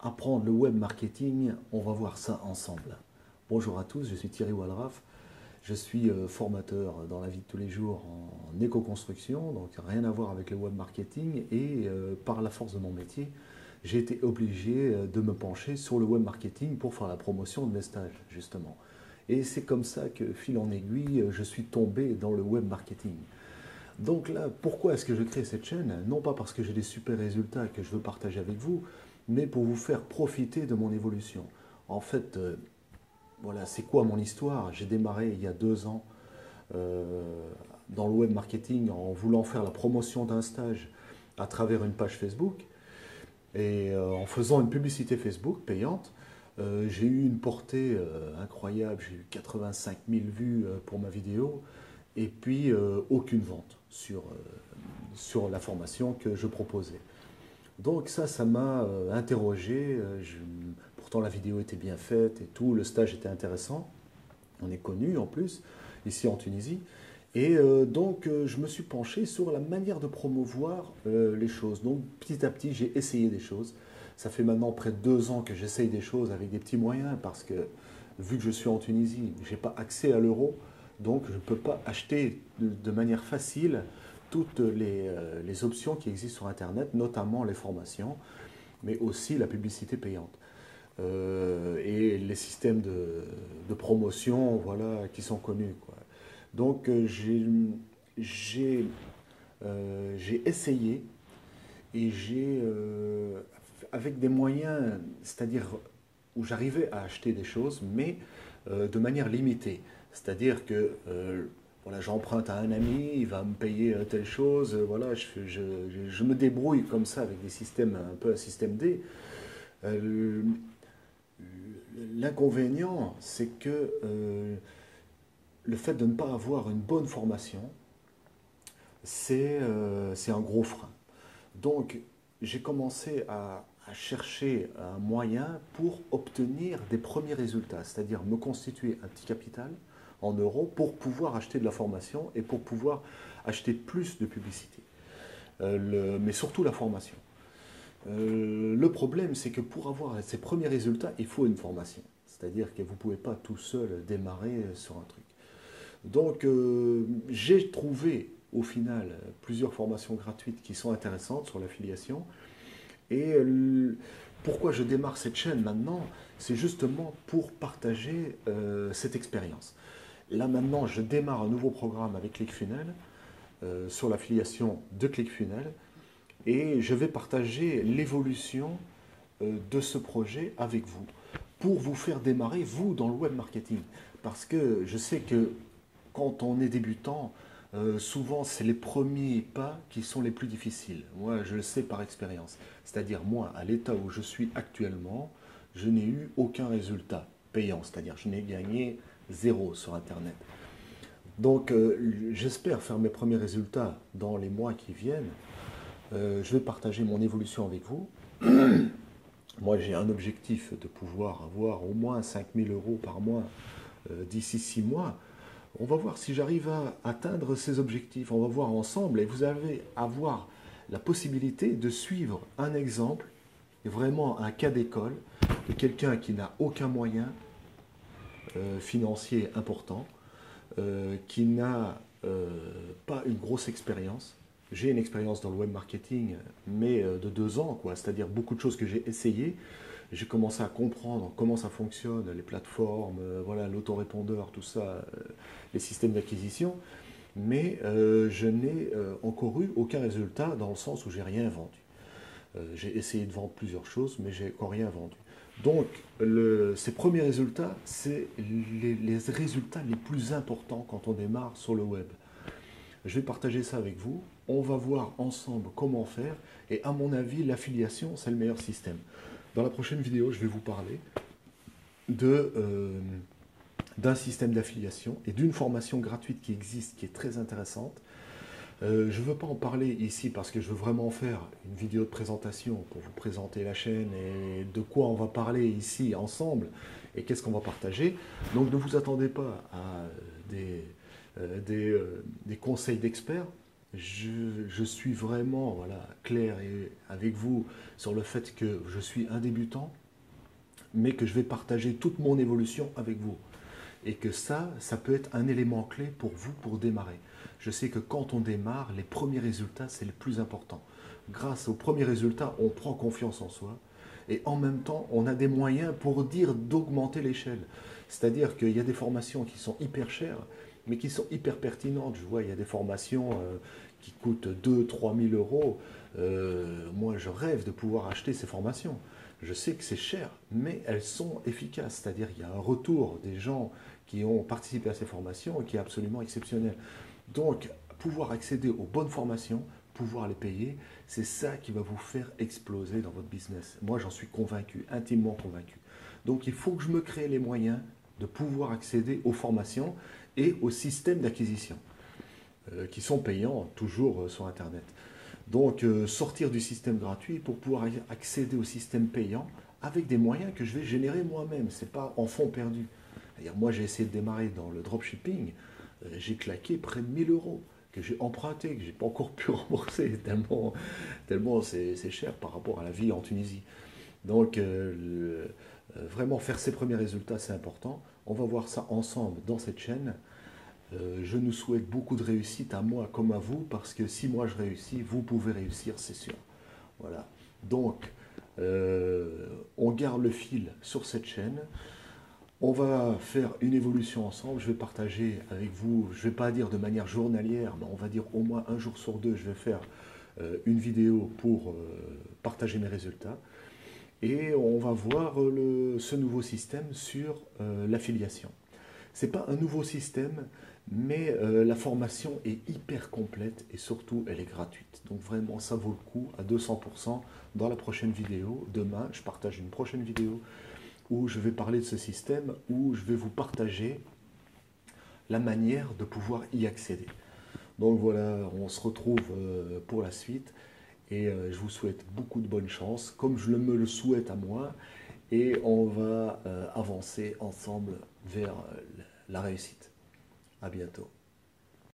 apprendre le web marketing, on va voir ça ensemble. Bonjour à tous, je suis Thierry Walraf, je suis formateur dans la vie de tous les jours en éco-construction, donc rien à voir avec le web marketing et par la force de mon métier, j'ai été obligé de me pencher sur le web marketing pour faire la promotion de mes stages justement. Et c'est comme ça que, fil en aiguille, je suis tombé dans le web marketing. Donc là, pourquoi est-ce que je crée cette chaîne? Non pas parce que j'ai des super résultats que je veux partager avec vous, mais pour vous faire profiter de mon évolution. En fait, voilà, c'est quoi mon histoire? J'ai démarré il y a 2 ans euh, dans le web marketing en voulant faire la promotion d'un stage à travers une page Facebook. Et en faisant une publicité Facebook payante, j'ai eu une portée incroyable. J'ai eu 85 000 vues pour ma vidéo et puis aucune vente sur la formation que je proposais. Donc ça m'a interrogé. Pourtant la vidéo était bien faite et tout, le stage était intéressant. On est connu en plus, ici en Tunisie. Et donc je me suis penché sur la manière de promouvoir les choses. Donc petit à petit, j'ai essayé des choses. Ça fait maintenant près de 2 ans que j'essaye des choses avec des petits moyens parce que vu que je suis en Tunisie, je n'ai pas accès à l'euro. Donc je ne peux pas acheter de manière facile toutes les options qui existent sur Internet, notamment les formations, mais aussi la publicité payante. Et les systèmes de promotion voilà, qui sont connus, quoi. Donc j'ai essayé et avec des moyens, c'est-à-dire où j'arrivais à acheter des choses, mais de manière limitée. C'est-à-dire que voilà, j'emprunte à un ami, il va me payer telle chose, voilà, je me débrouille comme ça avec des systèmes, un peu un système D. Euh, L'inconvénient, c'est que le fait de ne pas avoir une bonne formation, c'est un gros frein. Donc, j'ai commencé à chercher un moyen pour obtenir des premiers résultats, c'est-à-dire me constituer un petit capital en euros pour pouvoir acheter de la formation et pour pouvoir acheter plus de publicité, mais surtout la formation. Le problème, c'est que pour avoir ces premiers résultats, il faut une formation. C'est-à-dire que vous ne pouvez pas tout seul démarrer sur un truc. Donc, j'ai trouvé au final plusieurs formations gratuites qui sont intéressantes sur l'affiliation. Et pourquoi je démarre cette chaîne maintenant? C'est justement pour partager cette expérience. Là maintenant, je démarre un nouveau programme avec ClickFunnels sur l'affiliation de ClickFunnels et je vais partager l'évolution de ce projet avec vous pour vous faire démarrer, vous, dans le web marketing. Parce que je sais que quand on est débutant, souvent c'est les premiers pas qui sont les plus difficiles. Moi, je le sais par expérience. C'est-à-dire, moi, à l'état où je suis actuellement, je n'ai eu aucun résultat payant. C'est-à-dire, je n'ai gagné zéro sur Internet. Donc, j'espère faire mes premiers résultats dans les mois qui viennent. Je vais partager mon évolution avec vous. Moi, j'ai un objectif de pouvoir avoir au moins 5 000 euros par mois d'ici 6 mois. On va voir si j'arrive à atteindre ces objectifs. On va voir ensemble et vous allez avoir la possibilité de suivre un exemple, vraiment un cas d'école, de quelqu'un qui n'a aucun moyen financier important, qui n'a pas une grosse expérience. J'ai une expérience dans le web marketing, mais de 2 ans, quoi. C'est-à-dire beaucoup de choses que j'ai essayées. J'ai commencé à comprendre comment ça fonctionne, les plateformes, voilà, l'autorépondeur, tout ça, les systèmes d'acquisition. Mais je n'ai encore eu aucun résultat dans le sens où j'ai rien vendu. J'ai essayé de vendre plusieurs choses, mais j'ai encore rien vendu. Donc, ces premiers résultats, c'est les résultats les plus importants quand on démarre sur le web. Je vais partager ça avec vous. On va voir ensemble comment faire. Et à mon avis, l'affiliation, c'est le meilleur système. Dans la prochaine vidéo, je vais vous parler d'un système d'affiliation et d'une formation gratuite qui existe, qui est très intéressante. Je ne veux pas en parler ici parce que je veux vraiment faire une vidéo de présentation pour vous présenter la chaîne et de quoi on va parler ici ensemble et qu'est-ce qu'on va partager. Donc ne vous attendez pas à des conseils d'experts. je suis vraiment voilà, clair avec vous sur le fait que je suis un débutant, mais que je vais partager toute mon évolution avec vous. Et que ça peut être un élément clé pour vous pour démarrer. Je sais que quand on démarre, les premiers résultats, c'est le plus important. Grâce aux premiers résultats, on prend confiance en soi. Et en même temps, on a des moyens pour dire d'augmenter l'échelle. C'est-à-dire qu'il y a des formations qui sont hyper chères, mais qui sont hyper pertinentes. Je vois, il y a des formations qui coûtent 2 000 à 3 000 euros. Moi, je rêve de pouvoir acheter ces formations. Je sais que c'est cher, mais elles sont efficaces. C'est-à-dire qu'il y a un retour des gens qui ont participé à ces formations et qui est absolument exceptionnel. Donc, pouvoir accéder aux bonnes formations, pouvoir les payer, c'est ça qui va vous faire exploser dans votre business. Moi, j'en suis convaincu, intimement convaincu. Donc, il faut que je me crée les moyens de pouvoir accéder aux formations et aux systèmes d'acquisition qui sont payants toujours sur Internet. Donc, sortir du système gratuit pour pouvoir accéder au système payant avec des moyens que je vais générer moi-même. Ce n'est pas en fonds perdus. Moi, j'ai essayé de démarrer dans le dropshipping. J'ai claqué près de 1 000 euros que j'ai emprunté, que j'ai pas encore pu rembourser, tellement c'est cher par rapport à la vie en Tunisie. Donc, vraiment faire ses premiers résultats, c'est important. On va voir ça ensemble dans cette chaîne. Je nous souhaite beaucoup de réussite à moi comme à vous, parce que si moi je réussis, vous pouvez réussir, c'est sûr. Voilà. Donc, on garde le fil sur cette chaîne. On va faire une évolution ensemble. Je vais partager avec vous, je ne vais pas dire de manière journalière, mais on va dire au moins un jour sur deux, je vais faire une vidéo pour partager mes résultats. Et on va voir ce nouveau système sur l'affiliation. Ce n'est pas un nouveau système, mais la formation est hyper complète et surtout elle est gratuite. Donc vraiment ça vaut le coup à 200% dans la prochaine vidéo. Demain, je partage une prochaine vidéo où je vais parler de ce système, où je vais vous partager la manière de pouvoir y accéder. Donc voilà, on se retrouve pour la suite et je vous souhaite beaucoup de bonne chance, comme je me le souhaite à moi, et on va avancer ensemble vers la réussite. À bientôt.